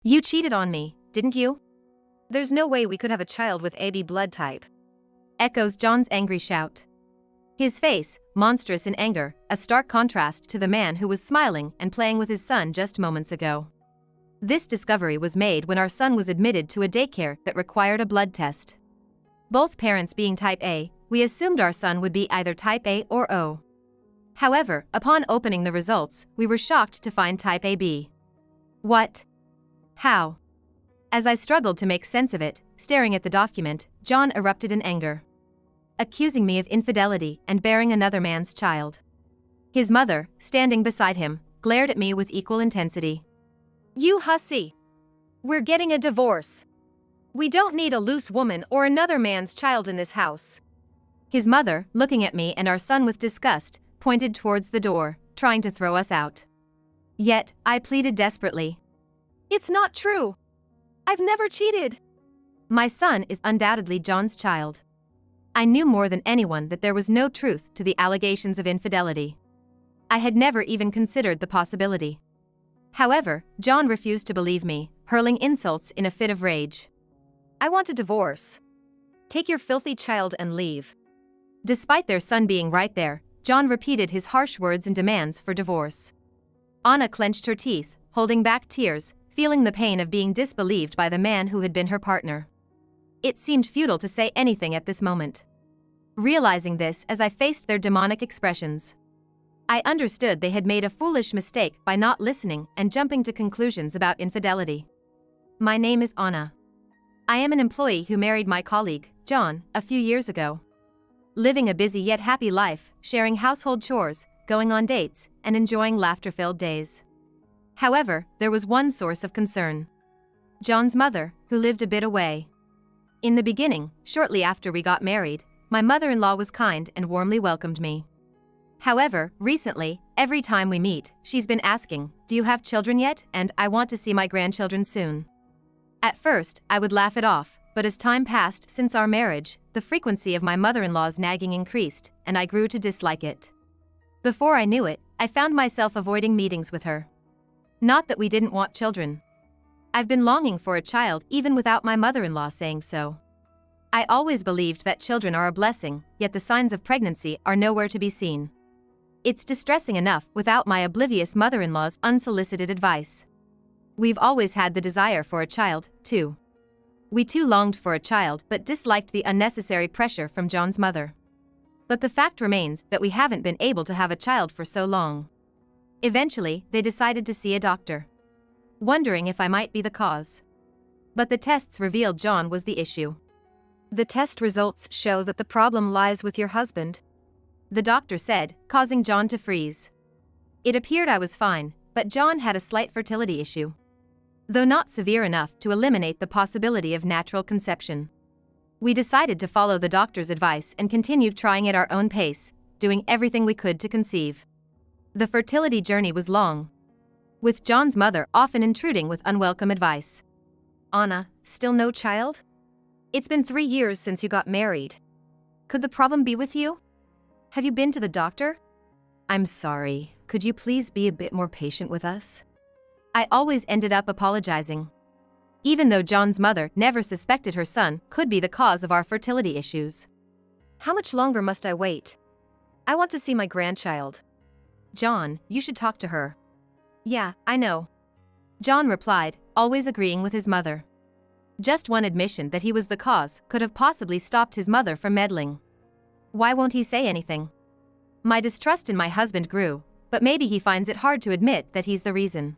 You cheated on me, didn't you? There's no way we could have a child with AB blood type. Echoes John's angry shout. His face, monstrous in anger, a stark contrast to the man who was smiling and playing with his son just moments ago. This discovery was made when our son was admitted to a daycare that required a blood test. Both parents being type A, we assumed our son would be either type A or O. However, upon opening the results, we were shocked to find type AB. What? How? As I struggled to make sense of it, staring at the document, John erupted in anger, accusing me of infidelity and bearing another man's child. His mother, standing beside him, glared at me with equal intensity. You hussy! We're getting a divorce. We don't need a loose woman or another man's child in this house. His mother, looking at me and our son with disgust, pointed towards the door, trying to throw us out. Yet, I pleaded desperately. It's not true. I've never cheated. My son is undoubtedly John's child. I knew more than anyone that there was no truth to the allegations of infidelity. I had never even considered the possibility. However, John refused to believe me, hurling insults in a fit of rage. I want a divorce. Take your filthy child and leave. Despite their son being right there, John repeated his harsh words and demands for divorce. Anna clenched her teeth, holding back tears, feeling the pain of being disbelieved by the man who had been her partner. It seemed futile to say anything at this moment. Realizing this as I faced their demonic expressions, I understood they had made a foolish mistake by not listening and jumping to conclusions about infidelity. My name is Anna. I am an employee who married my colleague, John, a few years ago. Living a busy yet happy life, sharing household chores, going on dates, and enjoying laughter-filled days. However, there was one source of concern. John's mother, who lived a bit away. In the beginning, shortly after we got married, my mother-in-law was kind and warmly welcomed me. However, recently, every time we meet, she's been asking, "Do you have children yet?" and "I want to see my grandchildren soon." At first, I would laugh it off, but as time passed since our marriage, the frequency of my mother-in-law's nagging increased, and I grew to dislike it. Before I knew it, I found myself avoiding meetings with her. Not that we didn't want children. I've been longing for a child even without my mother-in-law saying so. I always believed that children are a blessing, yet the signs of pregnancy are nowhere to be seen. It's distressing enough without my oblivious mother-in-law's unsolicited advice. We've always had the desire for a child, too. We too longed for a child but disliked the unnecessary pressure from John's mother. But the fact remains that we haven't been able to have a child for so long. Eventually, they decided to see a doctor, wondering if I might be the cause. But the tests revealed John was the issue. The test results show that the problem lies with your husband, the doctor said, causing John to freeze. It appeared I was fine, but John had a slight fertility issue, though not severe enough to eliminate the possibility of natural conception. We decided to follow the doctor's advice and continued trying at our own pace, doing everything we could to conceive. The fertility journey was long, with John's mother often intruding with unwelcome advice. Anna, still no child? It's been 3 years since you got married. Could the problem be with you? Have you been to the doctor? I'm sorry, could you please be a bit more patient with us? I always ended up apologizing, even though John's mother never suspected her son could be the cause of our fertility issues. How much longer must I wait? I want to see my grandchild. John, you should talk to her. Yeah, I know. John replied, always agreeing with his mother. Just one admission that he was the cause could have possibly stopped his mother from meddling. Why won't he say anything? My distrust in my husband grew, but maybe he finds it hard to admit that he's the reason.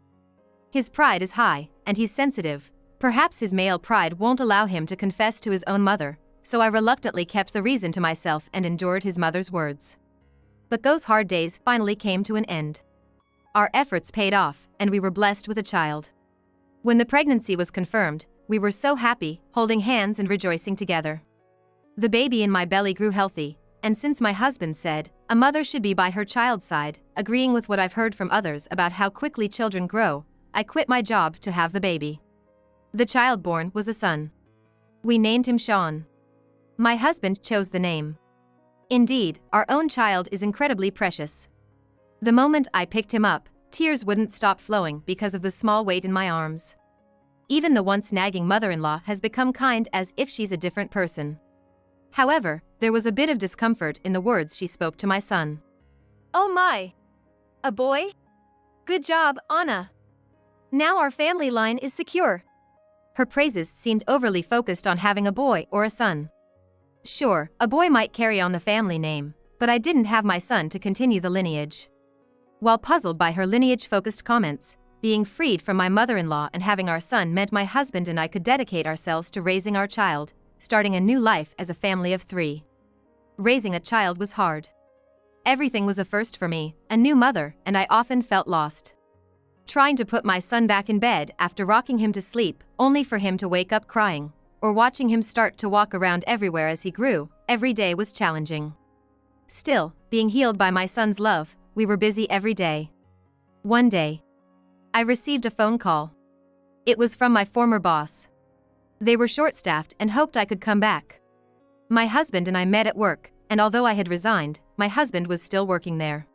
His pride is high, and he's sensitive. Perhaps his male pride won't allow him to confess to his own mother, so I reluctantly kept the reason to myself and endured his mother's words. But those hard days finally came to an end. Our efforts paid off, and we were blessed with a child. When the pregnancy was confirmed, we were so happy, holding hands and rejoicing together. The baby in my belly grew healthy, and since my husband said, a mother should be by her child's side, agreeing with what I've heard from others about how quickly children grow, I quit my job to have the baby. The child born was a son. We named him Sean. My husband chose the name. Indeed, our own child is incredibly precious. The moment I picked him up, tears wouldn't stop flowing because of the small weight in my arms. Even the once nagging mother-in-law has become kind as if she's a different person. However, there was a bit of discomfort in the words she spoke to my son. Oh my! A boy? Good job, Anna. Now our family line is secure. Her praises seemed overly focused on having a boy or a son. Sure, a boy might carry on the family name, but I didn't have my son to continue the lineage. While puzzled by her lineage-focused comments, being freed from my mother-in-law and having our son meant my husband and I could dedicate ourselves to raising our child, starting a new life as a family of 3. Raising a child was hard. Everything was a first for me, a new mother, and I often felt lost. Trying to put my son back in bed after rocking him to sleep, only for him to wake up crying, or watching him start to walk around everywhere as he grew, every day was challenging. Still, being healed by my son's love, we were busy every day. One day, I received a phone call. It was from my former boss. They were short-staffed and hoped I could come back. My husband and I met at work, and although I had resigned, my husband was still working there.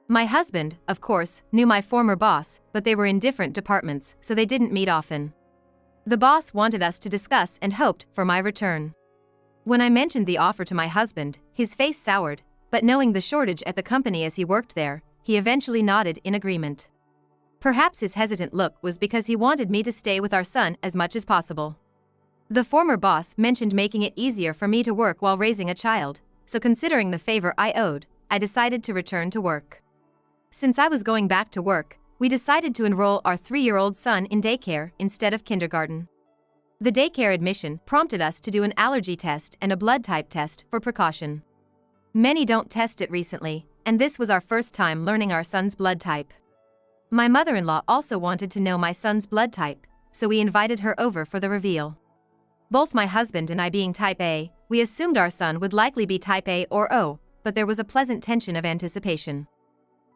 My husband, of course, knew my former boss, but they were in different departments, so they didn't meet often. The boss wanted us to discuss and hoped for my return. When I mentioned the offer to my husband, his face soured, but knowing the shortage at the company as he worked there, he eventually nodded in agreement. Perhaps his hesitant look was because he wanted me to stay with our son as much as possible. The former boss mentioned making it easier for me to work while raising a child, so considering the favor I owed, I decided to return to work. Since I was going back to work, we decided to enroll our 3-year-old son in daycare instead of kindergarten. The daycare admission prompted us to do an allergy test and a blood type test for precaution. Many don't test it recently, and this was our first time learning our son's blood type. My mother-in-law also wanted to know my son's blood type, so we invited her over for the reveal. Both my husband and I being type A, we assumed our son would likely be type A or O, but there was a pleasant tension of anticipation.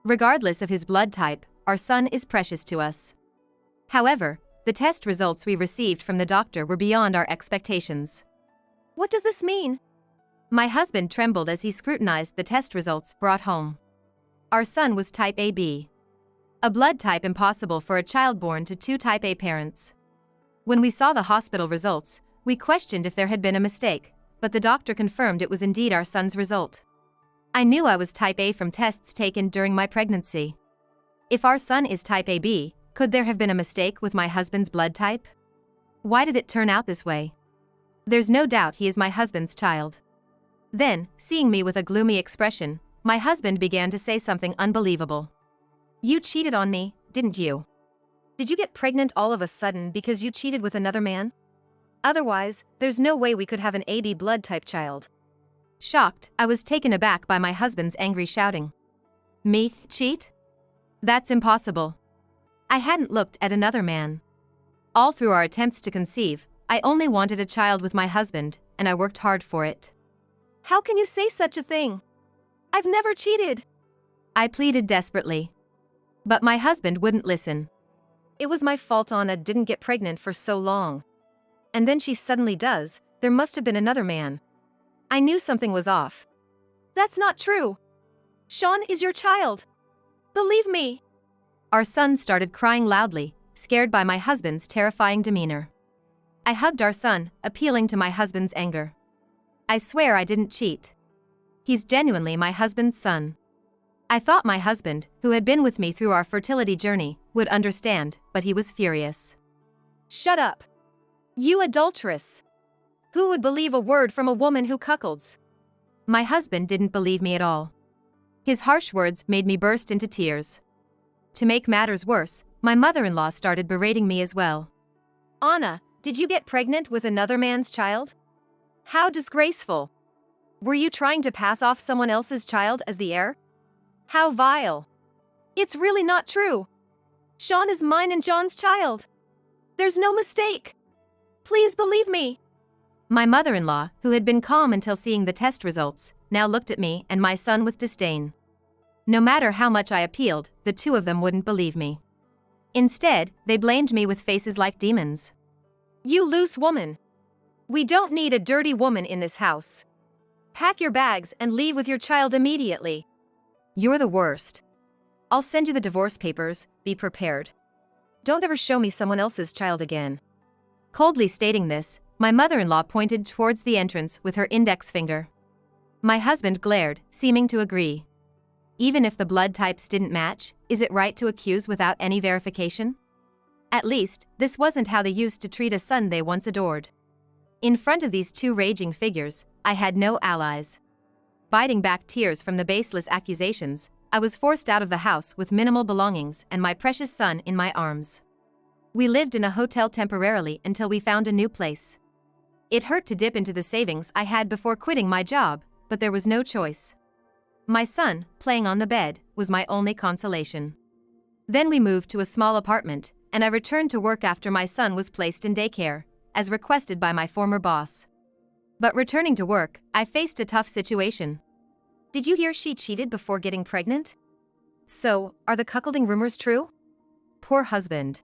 Regardless of his blood type, our son is precious to us. However, the test results we received from the doctor were beyond our expectations. What does this mean? My husband trembled as he scrutinized the test results brought home. Our son was type AB. A blood type impossible for a child born to 2 type A parents. When we saw the hospital results, we questioned if there had been a mistake, but the doctor confirmed it was indeed our son's result. I knew I was type A from tests taken during my pregnancy. If our son is type AB, could there have been a mistake with my husband's blood type? Why did it turn out this way? There's no doubt he is my husband's child. Then, seeing me with a gloomy expression, my husband began to say something unbelievable. You cheated on me, didn't you? Did you get pregnant all of a sudden because you cheated with another man? Otherwise, there's no way we could have an AB blood type child. Shocked, I was taken aback by my husband's angry shouting. Me, cheat? That's impossible. I hadn't looked at another man. All through our attempts to conceive, I only wanted a child with my husband, and I worked hard for it. How can you say such a thing? I've never cheated. I pleaded desperately. But my husband wouldn't listen. It was my fault Anna didn't get pregnant for so long. And then she suddenly does, there must have been another man. I knew something was off. That's not true. Sean is your child. Believe me. Our son started crying loudly, scared by my husband's terrifying demeanor. I hugged our son, appealing to my husband's anger. I swear I didn't cheat. He's genuinely my husband's son. I thought my husband, who had been with me through our fertility journey, would understand, but he was furious. Shut up. You adulteress. Who would believe a word from a woman who cuckolds? My husband didn't believe me at all. His harsh words made me burst into tears. To make matters worse, my mother-in-law started berating me as well. Anna, did you get pregnant with another man's child? How disgraceful. Were you trying to pass off someone else's child as the heir? How vile. It's really not true. Sean is mine and John's child. There's no mistake. Please believe me. My mother-in-law, who had been calm until seeing the test results, now looked at me and my son with disdain. No matter how much I appealed, the two of them wouldn't believe me. Instead, they blamed me with faces like demons. You loose woman. We don't need a dirty woman in this house. Pack your bags and leave with your child immediately. You're the worst. I'll send you the divorce papers, be prepared. Don't ever show me someone else's child again. Coldly stating this, my mother-in-law pointed towards the entrance with her index finger. My husband glared, seeming to agree. Even if the blood types didn't match, is it right to accuse without any verification? At least, this wasn't how they used to treat a son they once adored. In front of these two raging figures, I had no allies. Biting back tears from the baseless accusations, I was forced out of the house with minimal belongings and my precious son in my arms. We lived in a hotel temporarily until we found a new place. It hurt to dip into the savings I had before quitting my job, but there was no choice. My son, playing on the bed, was my only consolation. Then we moved to a small apartment, and I returned to work after my son was placed in daycare, as requested by my former boss. But returning to work, I faced a tough situation. Did you hear she cheated before getting pregnant? So, are the cuckolding rumors true? Poor husband.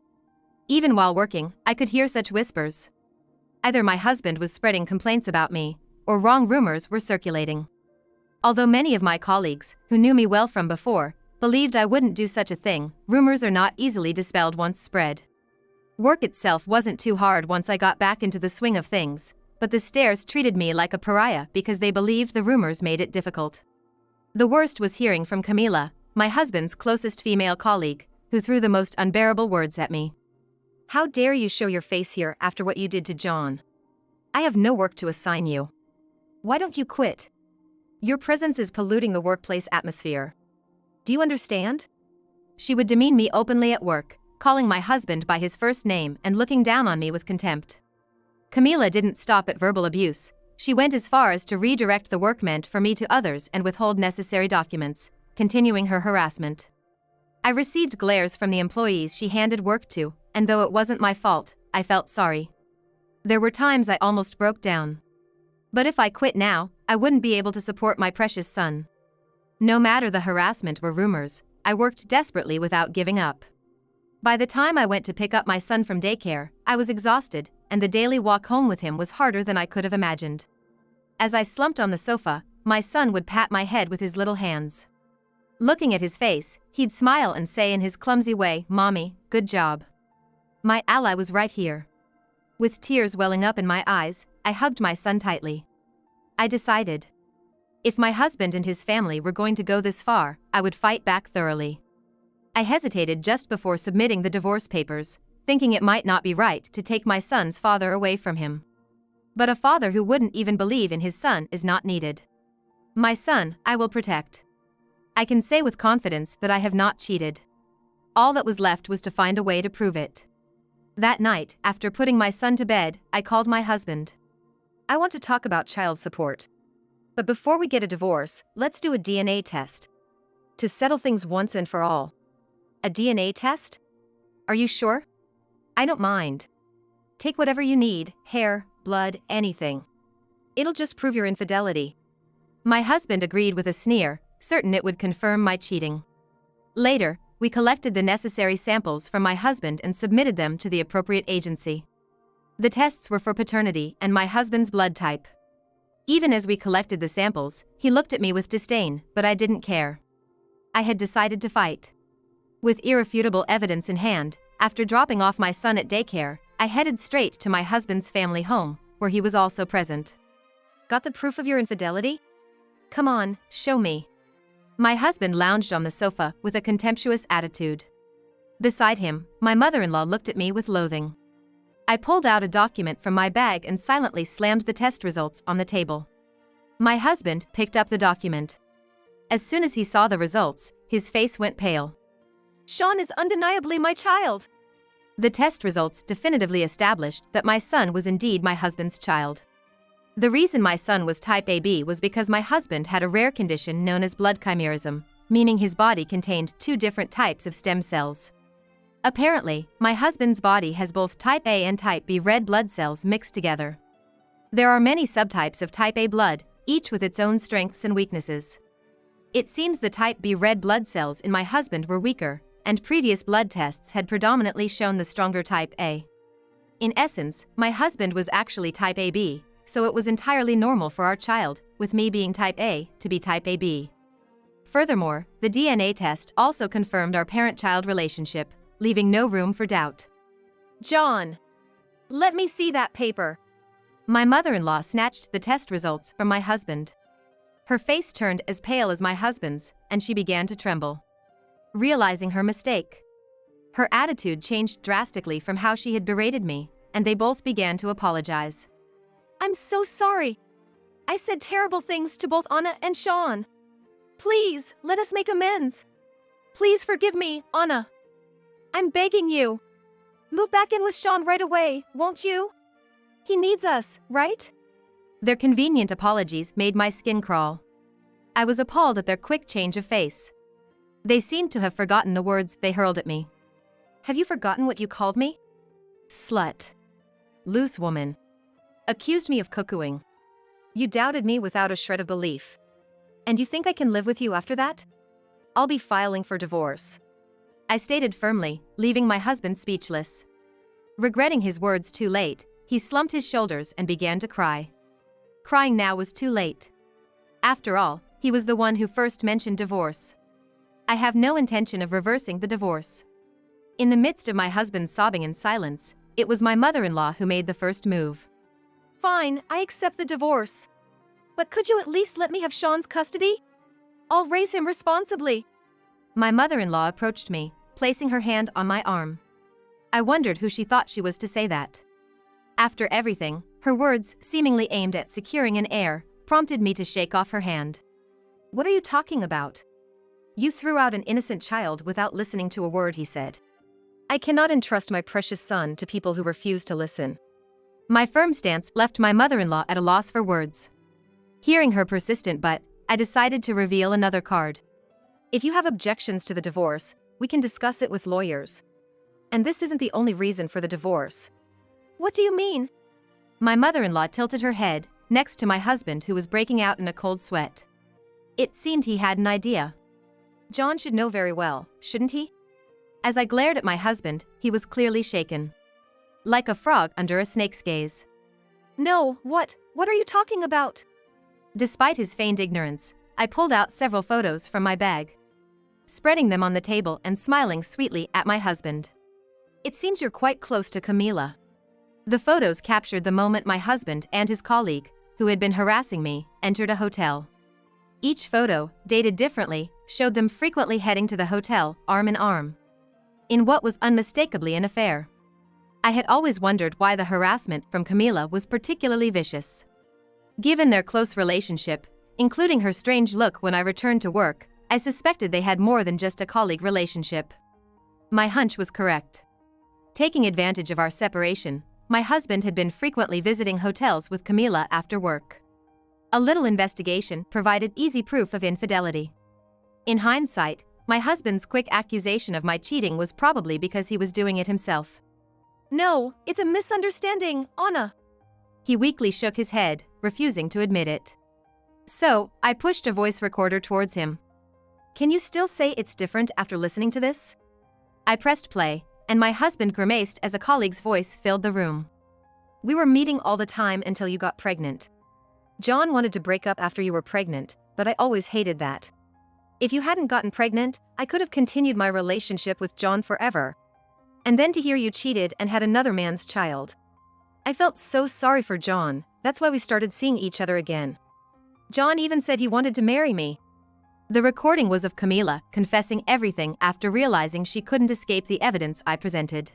Even while working, I could hear such whispers. Either my husband was spreading complaints about me, or wrong rumors were circulating. Although many of my colleagues, who knew me well from before, believed I wouldn't do such a thing, rumors are not easily dispelled once spread. Work itself wasn't too hard once I got back into the swing of things, but the stairs treated me like a pariah because they believed the rumors made it difficult. The worst was hearing from Camila, my husband's closest female colleague, who threw the most unbearable words at me. How dare you show your face here after what you did to John? I have no work to assign you. Why don't you quit? Your presence is polluting the workplace atmosphere. Do you understand? She would demean me openly at work, calling my husband by his first name and looking down on me with contempt. Camila didn't stop at verbal abuse. She went as far as to redirect the work meant for me to others and withhold necessary documents, continuing her harassment. I received glares from the employees she handed work to, and though it wasn't my fault, I felt sorry. There were times I almost broke down. But if I quit now, I wouldn't be able to support my precious son. No matter the harassment or rumors, I worked desperately without giving up. By the time I went to pick up my son from daycare, I was exhausted, and the daily walk home with him was harder than I could have imagined. As I slumped on the sofa, my son would pat my head with his little hands. Looking at his face, he'd smile and say in his clumsy way, "Mommy, good job." My ally was right here. With tears welling up in my eyes, I hugged my son tightly. I decided. If my husband and his family were going to go this far, I would fight back thoroughly. I hesitated just before submitting the divorce papers, thinking it might not be right to take my son's father away from him. But a father who wouldn't even believe in his son is not needed. My son, I will protect. I can say with confidence that I have not cheated. All that was left was to find a way to prove it. That night, after putting my son to bed, I called my husband. I want to talk about child support. But before we get a divorce, let's do a DNA test. To settle things once and for all. A DNA test? Are you sure? I don't mind. Take whatever you need, hair, blood, anything. It'll just prove your infidelity. My husband agreed with a sneer, certain it would confirm my cheating. Later, we collected the necessary samples from my husband and submitted them to the appropriate agency. The tests were for paternity and my husband's blood type. Even as we collected the samples, he looked at me with disdain, but I didn't care. I had decided to fight. With irrefutable evidence in hand, after dropping off my son at daycare, I headed straight to my husband's family home, where he was also present. Got the proof of your infidelity? Come on, show me. My husband lounged on the sofa with a contemptuous attitude. Beside him, my mother-in-law looked at me with loathing. I pulled out a document from my bag and silently slammed the test results on the table. My husband picked up the document. As soon as he saw the results, his face went pale. Sean is undeniably my child. The test results definitively established that my son was indeed my husband's child. The reason my son was type AB was because my husband had a rare condition known as blood chimerism, meaning his body contained two different types of stem cells. Apparently, my husband's body has both type A and type B red blood cells mixed together. There are many subtypes of type A blood, each with its own strengths and weaknesses. It seems the type B red blood cells in my husband were weaker, and previous blood tests had predominantly shown the stronger type A. In essence, my husband was actually type AB, so it was entirely normal for our child, with me being type A, to be type AB. Furthermore, the DNA test also confirmed our parent-child relationship, leaving no room for doubt. John! Let me see that paper. My mother-in-law snatched the test results from my husband. Her face turned as pale as my husband's, and she began to tremble. Realizing her mistake, her attitude changed drastically from how she had berated me, and they both began to apologize. I'm so sorry. I said terrible things to both Anna and Sean. Please, let us make amends. Please forgive me, Anna. I'm begging you. Move back in with Sean right away, won't you? He needs us, right? Their convenient apologies made my skin crawl. I was appalled at their quick change of face. They seemed to have forgotten the words they hurled at me. Have you forgotten what you called me? Slut. Loose woman. Accused me of cuckooing. You doubted me without a shred of belief. And you think I can live with you after that? I'll be filing for divorce. I stated firmly, leaving my husband speechless. Regretting his words too late, he slumped his shoulders and began to cry. Crying now was too late. After all, he was the one who first mentioned divorce. I have no intention of reversing the divorce. In the midst of my husband's sobbing in silence, it was my mother-in-law who made the first move. Fine, I accept the divorce. But could you at least let me have Sean's custody? I'll raise him responsibly. My mother-in-law approached me, placing her hand on my arm. I wondered who she thought she was to say that. After everything, her words, seemingly aimed at securing an heir, prompted me to shake off her hand. What are you talking about? You threw out an innocent child without listening to a word he said. I cannot entrust my precious son to people who refuse to listen. My firm stance left my mother-in-law at a loss for words. Hearing her persistent but, I decided to reveal another card. If you have objections to the divorce, we can discuss it with lawyers. And this isn't the only reason for the divorce. What do you mean? My mother-in-law tilted her head, next to my husband who was breaking out in a cold sweat. It seemed he had an idea. John should know very well, shouldn't he? As I glared at my husband, he was clearly shaken. Like a frog under a snake's gaze. No, what are you talking about? Despite his feigned ignorance, I pulled out several photos from my bag, spreading them on the table and smiling sweetly at my husband. It seems you're quite close to Camila. The photos captured the moment my husband and his colleague, who had been harassing me, entered a hotel. Each photo, dated differently, showed them frequently heading to the hotel, arm in arm, in what was unmistakably an affair. I had always wondered why the harassment from Camila was particularly vicious. Given their close relationship, including her strange look when I returned to work, I suspected they had more than just a colleague relationship. My hunch was correct. Taking advantage of our separation, my husband had been frequently visiting hotels with Camila after work. A little investigation provided easy proof of infidelity. In hindsight, my husband's quick accusation of my cheating was probably because he was doing it himself. No, it's a misunderstanding, Anna. He weakly shook his head, refusing to admit it. So, I pushed a voice recorder towards him. Can you still say it's different after listening to this? I pressed play, and my husband grimaced as a colleague's voice filled the room. We were meeting all the time until you got pregnant. John wanted to break up after you were pregnant, but I always hated that. If you hadn't gotten pregnant, I could have continued my relationship with John forever. And then to hear you cheated and had another man's child. I felt so sorry for John, that's why we started seeing each other again. John even said he wanted to marry me. The recording was of Camila confessing everything after realizing she couldn't escape the evidence I presented.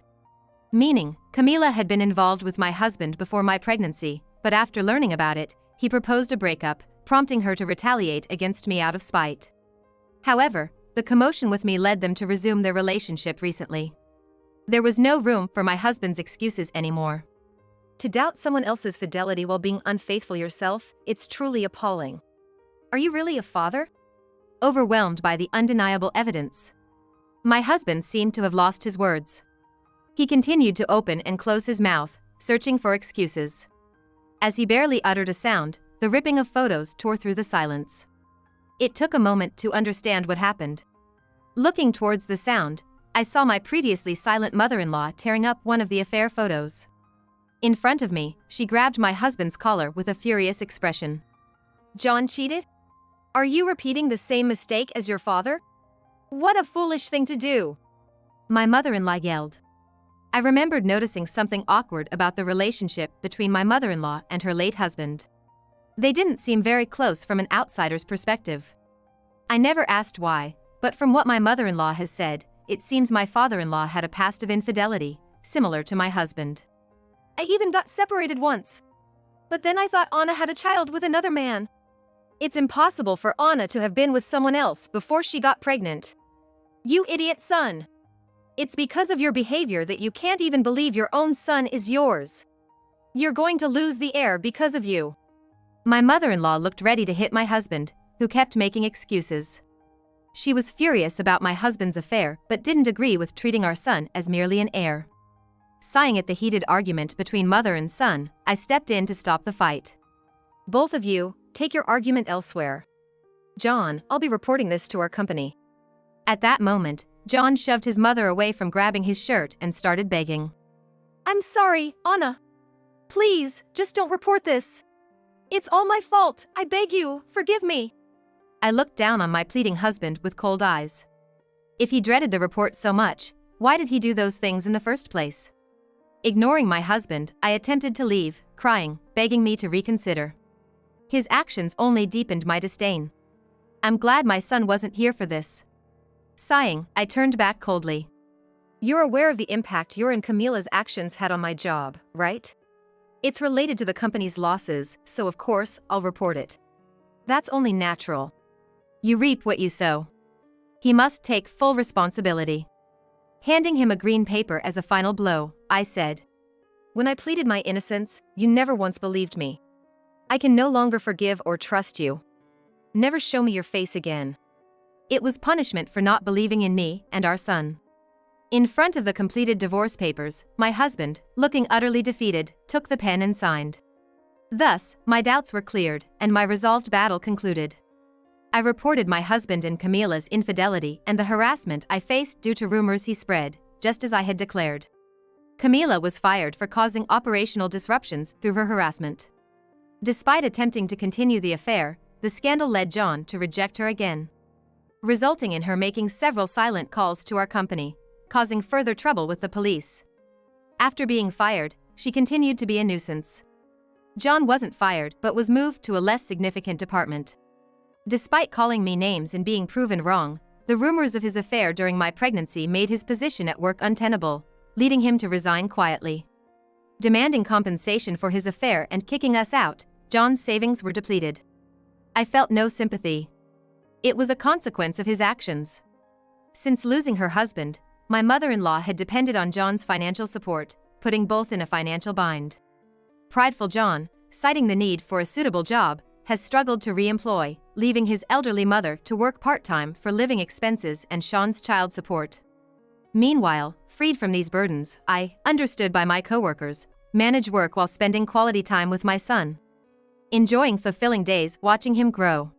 Meaning, Camila had been involved with my husband before my pregnancy, but after learning about it, he proposed a breakup, prompting her to retaliate against me out of spite. However, the commotion with me led them to resume their relationship recently. There was no room for my husband's excuses anymore. To doubt someone else's fidelity while being unfaithful yourself, it's truly appalling. Are you really a father? Overwhelmed by the undeniable evidence, my husband seemed to have lost his words. He continued to open and close his mouth, searching for excuses. As he barely uttered a sound, the ripping of photos tore through the silence. It took a moment to understand what happened. Looking towards the sound, I saw my previously silent mother-in-law tearing up one of the affair photos. In front of me, she grabbed my husband's collar with a furious expression. John cheated? Are you repeating the same mistake as your father? What a foolish thing to do! My mother-in-law yelled. I remembered noticing something awkward about the relationship between my mother-in-law and her late husband. They didn't seem very close from an outsider's perspective. I never asked why, but from what my mother-in-law has said, it seems my father-in-law had a past of infidelity, similar to my husband. I even got separated once. But then I thought Anna had a child with another man. It's impossible for Anna to have been with someone else before she got pregnant. You idiot son. It's because of your behavior that you can't even believe your own son is yours. You're going to lose the heir because of you. My mother-in-law looked ready to hit my husband, who kept making excuses. She was furious about my husband's affair but didn't agree with treating our son as merely an heir. Sighing at the heated argument between mother and son, I stepped in to stop the fight. Both of you, take your argument elsewhere. John, I'll be reporting this to our company. At that moment, John shoved his mother away from grabbing his shirt and started begging. I'm sorry, Anna. Please, just don't report this. It's all my fault, I beg you, forgive me. I looked down on my pleading husband with cold eyes. If he dreaded the report so much, why did he do those things in the first place? Ignoring my husband, I attempted to leave, crying, begging me to reconsider. His actions only deepened my disdain. I'm glad my son wasn't here for this. Sighing, I turned back coldly. You're aware of the impact your and Camila's actions had on my job, right? It's related to the company's losses, so of course, I'll report it. That's only natural. You reap what you sow. He must take full responsibility. Handing him a green paper as a final blow, I said. When I pleaded my innocence, you never once believed me. I can no longer forgive or trust you. Never show me your face again. It was punishment for not believing in me and our son. In front of the completed divorce papers, my husband, looking utterly defeated, took the pen and signed. Thus, my doubts were cleared, and my resolved battle concluded. I reported my husband and Camila's infidelity and the harassment I faced due to rumors he spread, just as I had declared. Camila was fired for causing operational disruptions through her harassment. Despite attempting to continue the affair, the scandal led John to reject her again, resulting in her making several silent calls to our company, causing further trouble with the police. After being fired, she continued to be a nuisance. John wasn't fired but was moved to a less significant department. Despite calling me names and being proven wrong, the rumors of his affair during my pregnancy made his position at work untenable, leading him to resign quietly. Demanding compensation for his affair and kicking us out, John's savings were depleted. I felt no sympathy. It was a consequence of his actions. Since losing her husband, my mother-in-law had depended on John's financial support, putting both in a financial bind. Prideful John, citing the need for a suitable job, has struggled to re-employ, leaving his elderly mother to work part-time for living expenses and Sean's child support. Meanwhile, freed from these burdens, I, understood by my coworkers, manage work while spending quality time with my son, enjoying fulfilling days watching him grow.